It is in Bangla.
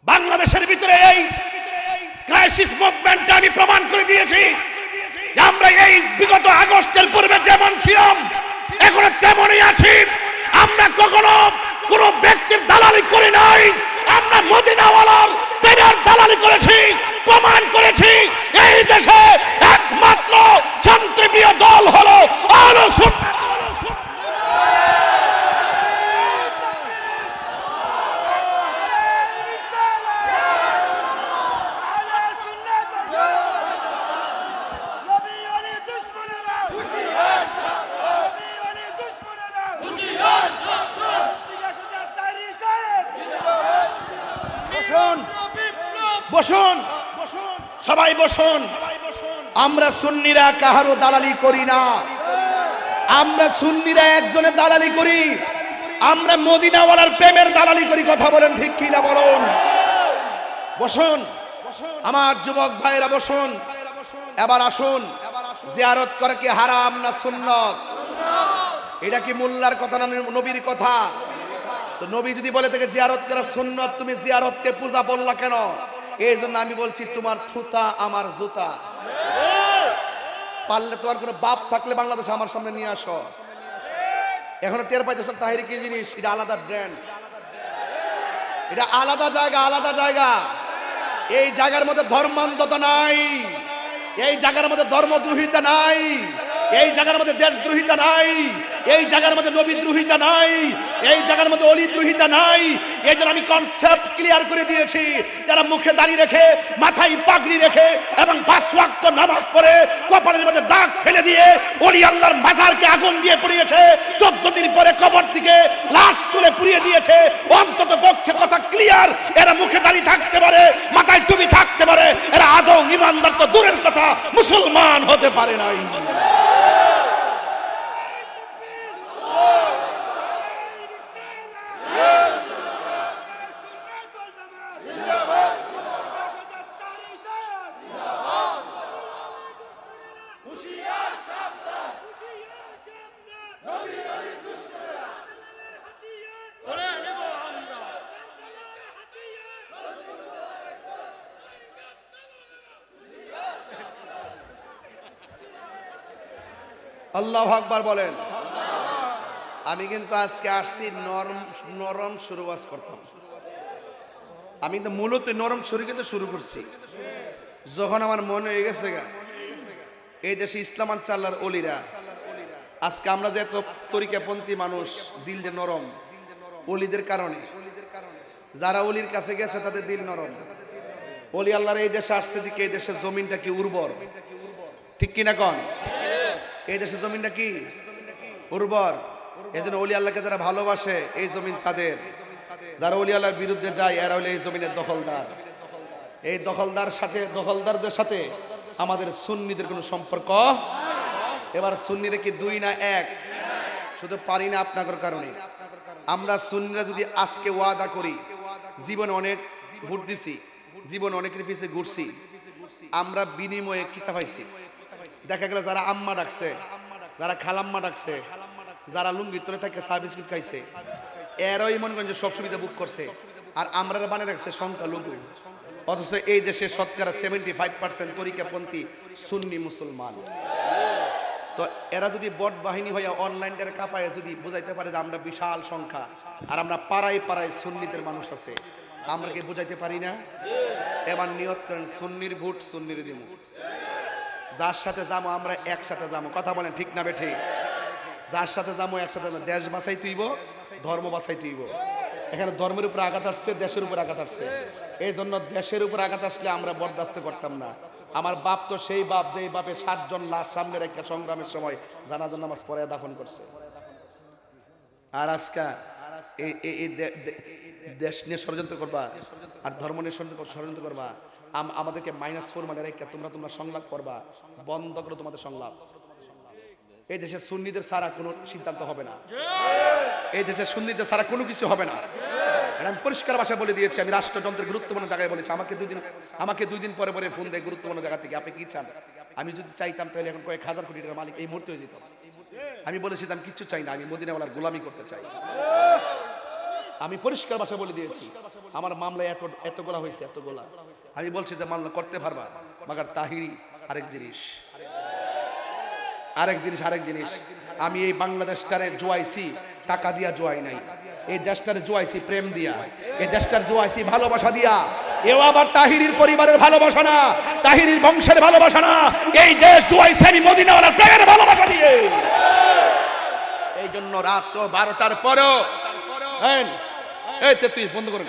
বাংলাদেশের ভিতরে এই ক্রাইসিস মুভমেন্টটা আমি প্রমাণ করে দিয়েছি যে আমরা এই বিগত আগস্টের পূর্বে যেমন ছিলাম এখনো তেমনই আছি। আমরা কখনো কোনো ব্যক্তির দালালি করি নাই, আমরা মদিনাওয়ালার প্রেমের দালালি করেছি, প্রমাণ করেছি। এই দেশে একমাত্র শান্তিপ্রিয় দল হলো আহলে সুন্নাত। বসুন, সবাই বসুন। আমরা সুন্নিরা কাহারও দালালি করি না, আমরা সুন্নিরা একজনের দালালি করি, আমরা মদিনাওয়ালার প্রেমের দালালি করি। কথা বলেন ঠিক কি না বলুন? বসুন আমার যুবক ভাইরা, বসুন। এবার আসুন, জিয়ারত করা কি হারাম না সুন্নত? এটা কি মোল্লার কথা না নবীর কথা? তো নবী যদি বলে থেকে জিয়ারত করা সুন্নত, তুমি জিয়ারতকে পূজা বললা কেন? এই জন্য আমি বলছি তোমার থুতা আমার জুতা। পারলে তোমার কোনো বাপ থাকলে বাংলাদেশ আমার সামনে নিয়ে আসো। এখনো টের পাইতেছ তাহিরি কি জিনিস? এটা আলাদা ব্র্যান্ড, এটা আলাদা জায়গা, আলাদা জায়গা। এই জায়গার মধ্যে ধর্মান্ধতা নাই, এই জায়গার মধ্যে ধর্মদ্রোহিতা নাই, এই জায়গার মধ্যে দেশদ্রোহিতা নাই, এই জায়গার মধ্যে নবীদ্রোহিতা নাই, এই জায়গার মধ্যে অলিদ্রোহিতা নাই। এই জন্য আমি কনসেপ্ট ক্লিয়ার করে দিয়েছি। যারা মুখে দাড়ি রেখে, মাথায় পাগড়ি রেখে এবং 5 ওয়াক্ত নামাজ পড়ে কপালের মধ্যে দাগ ফেলে দিয়ে ওলি আল্লাহর মাজারকে আগুন দিয়ে পুড়িয়েছে, 14 দিন পরে কবর থেকে লাশ তুলে পুড়িয়ে দিয়েছে, অন্তত পক্ষে কথা ক্লিয়ার, এরা মুখে দাড়ি থাকতে পারে, মাথায় টুপি থাকতে পারে, এরা আদৌ ইমানদার তো দূরের কথা মুসলমান হতে পারে নাই। আল্লাহু আকবার বলেন। আমি কিন্তু আজকে আসছি নরম শুরু করতাম। আমি কিন্তু মূলত নরম শুরু কিন্তু শুরু করছি যখন আমার মনে হয়ে গেছে এই দেশে ইসলাম চাল্লার অলিরা, আজকে আমরা যে এত তরিকাপন্থী মানুষ, দিল যে নরম অলিদের কারণে। যারা অলির কাছে গেছে তাদের দিল নরম। অলি আল্লাহর এই দেশে আসছে দিকে এই দেশের জমিনটা কি উর্বর, ঠিক কিনা কন? এই দেশের জমিনটা কি উর্বর। এই জন্য অলি আল্লাহকে যারা ভালোবাসে এই জমিন তাদের, যারা অলি আল্লাহর বিরুদ্ধে যায় এরা হলে এই জমিনের দখলদার। এই দখলদারদের সাথে আমাদের সুন্নিদের কোনো সম্পর্ক। এবার সুন্নিরা কি 2 না 1? শুধু পারি না আপনাদের কারণে। আমরা সুন্নিরা যদি আজকে ওয়াদা করি, জীবনে অনেক ভোট দিছি, জীবনে অনেকের পিছে ঘুরছি, আমরা বিনিময়ে কি পাইছি? দেখা গেল যারা আম্মা ডাকছে, যারা খালাম্মা ডাকছে, যারা লুঙ্গি তোলে থাকে চা বিস্কুট খাইছে, এরাই মনে করেন যে সব সুবিধা বুক করছে, আর আমরা বানিয়ে রাখছে সংখ্যালঘু। অথচ এই দেশে শতকরা 75% তরিকাপন্থী সুন্নি মুসলমান। তো এরা যদি বট বাহিনী হয়ে অনলাইনের কাপায় যদি বুঝাইতে পারে যে আমরা বিশাল সংখ্যা আর আমরা পাড়ায় পাড়ায় সুন্নিদের মানুষ আছে, আমরা কি বুঝাইতে পারি না? এবার নিয়ত করেন সুন্নির ভোট সুন্নির দিব। যার সাথে যাবো আমরা একসাথে যাবো। কথা বলেন ঠিক না বেঠিক? যার সাথে যাবো একসাথে, দেশ বাঁচাই তুইব, ধর্ম বাঁচাই তুইব। এখানে ধর্মের উপর আঘাত আসছে, দেশের উপর আঘাত আসছে। এই জন্য দেশের উপর আঘাত আসলে আমরা বরদাস্ত করতাম না। আমার বাপ তো সেই বাপ যেই বাপে 7 জন লাশ সামনে রেখে সংগ্রামের সময় জানাজার নামাজ পড়ে দাফন করছে। আর আজকে এই দেশ নিয়ে ষড়যন্ত্র করবা আর ধর্ম নিয়ে ষড়যন্ত্র করবা, আমাদেরকে -4 মানে রেখে তোমরা সংলাপ করবা। বন্ধ করো তোমাদের সংলাপ। এই দেশে সুন্নিদের ছাড়া কোনো সিদ্ধান্ত হবে না, এই দেশে সুন্নিদের ছাড়া কোনো কিছু হবে না। আমি পরিষ্কার ভাষায় বলে দিয়েছি। আমি রাষ্ট্রযন্ত্রের গুরুত্বপূর্ণ জায়গায় বলেছি। আমাকে 2 দিন পরে ফোন দেয় গুরুত্বপূর্ণ জায়গা থেকে, আপনি কি চান? আমি যদি চাইতাম তাহলে এখন কয়েক হাজার কোটি টাকার মালিক এই মুহূর্তে হয়ে যেতাম। আমি বলেছি আমি কিচ্ছু চাই না, আমি মদিনাওয়ালার গোলামি করতে চাই। আমি পরিষ্কার ভাষায় বলে দিয়েছি। আমার মামলা এত গোলা হয়েছে, এত গোলা। আমি বলছি যে মামলা করতে পারবা, মাগার তাহিরি আরেক জিনিস। আমি এই বাংলাদেশটারে জোয়াইছি টাকা দিয়া, জোয়াই নাই। এই দেশটারে জোয়াইছি প্রেম দিয়া, এই দেশটার জোয়াইছি ভালোবাসা দিয়া। এও আবার তাহিরির পরিবারের ভালোবাসা না, তাহিরির বংশের ভালোবাসা না, এই দেশ জোয়াইছি আমি মদিনাওয়ালার প্রেমের ভালোবাসা দিয়ে। এই জন্য রাত 12টার পরেও তুই বন্ধ করে